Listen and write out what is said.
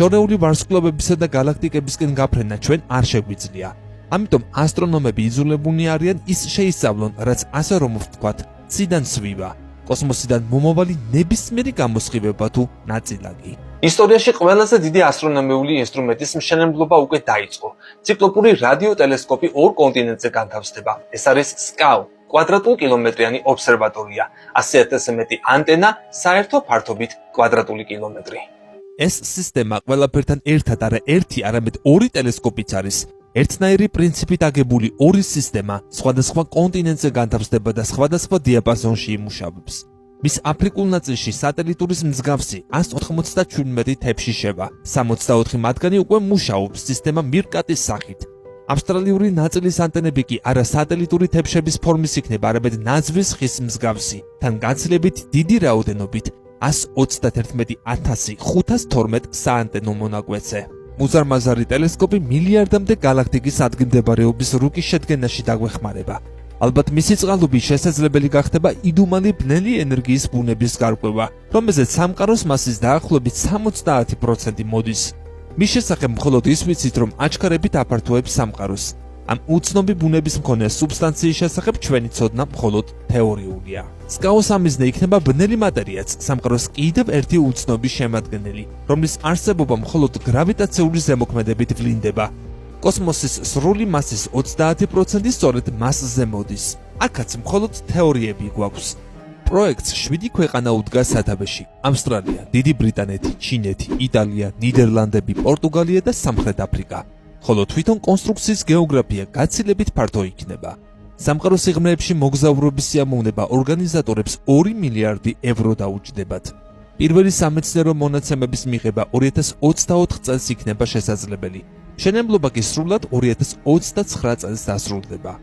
შორეული ვარსკვლავებისა და galaktikebisკენ გაფრენა ჩვენ არ შეგვიძლია. ამიტომ ასტრონომები იძულებულნი არიან ის შეისწავლონ, რაც ასე რომ ვთქვათ, ციდან სვივა, კოსმოსიდან მომავალი ნებისმიერი გამოსხივება თუ ნაწილაკი. ისტორიაში ყველაზე დიდი ასტრონომიული ინსტრუმენტის მშენებლობა უკვე დაიწყო. ციკლოპური რადიოტელესკოპი ორ კონტინენტზე განთავსდება. ეს არის SCAO, კვადრატულ კილომეტრიანი ობსერვატორია, 100,000-ზე მეტი ანტენა, საერთო ფართობით კვადრატული კილომეტრი. ეს სისტემა ყველაფერთან ერთად არა ერთი, არამედ ორი ტელესკოპიც არის. ერთნაირი პრინციპით აგებული ორი სისტემა სხვადასხვა კონტინენტზე განთავსდება და სხვადასხვა დიაპაზონში იმუშავებს. მის აფრიკულ ნაწილში სატელიტურის მსგავსი 197 თეფში შევა. 64 მათგანი უკვე მუშაობს სისტემა მირკატის სახით. ავსტრალიური ნაწილის ანტენები კი არა სატელიტური თეფშების ფორმის იქნება, არამედ ნაძვის ხის მსგავსი, თან გაცილებით დიდი რაოდენობით 131,512 საანტენო მონაკვეთზე. მუზარმაზარი ტელესკოპი მილიარდამდე galaktikis ადგილმდებარეობის რუკის შედგენაში დაგვეხმარება. ალბათ მისი წყალობის შესაძლებელი გახდება იდუმალი ბნელი ენერგიის ბუნების გარკვევა, რომელზეც სამყაროს მასის დაახლოებით 70% მოდის. მის შესახებ მხოლოდ ის ვიცით, რომ აჩქარებით აფართოებს სამყაროს. ამ უცნობი ბუნების მქონე სუბსტანციის შესახებ ჩვენი ცოდნა მხოლოდ თეორიულია. SCAO-ს ამიზნე იქნება ბნელი მატერიაც, სამყაროს კიდევ ერთი უცნობი შემადგენელი, რომლის არსებობა მხოლოდ გრავიტაციული ზემოქმედებით ვლინდება. კოსმოსის სრული მასის 30% სწორედ მასზე მოდის. აქაც მხოლოდ თეორიები გვაქვს. პროექტს 7 ქვეყანა უდგას სათავეში: ავსტრალია, დიდი ბრიტანეთი, ჩინეთი, იტალია, ნიდერლანდები, პორტუგალია და სამხრეთ აფრიკა. ხოლო თვითონ კონსტრუქციის გეოგრაფია გაცილებით ფართო იქნება. სამყაროს სიღრმეებში მოგზაურობის სიამოვნება ორგანიზატორებს 2 მილიარდი ევრო დაუჯდებათ. პირველი სამეცნიერო მონაცემების მიღება 2024 წელს იქნება შესაძლებელი. მშენებლობა კი სრულად 2029 წელს დასრულდება.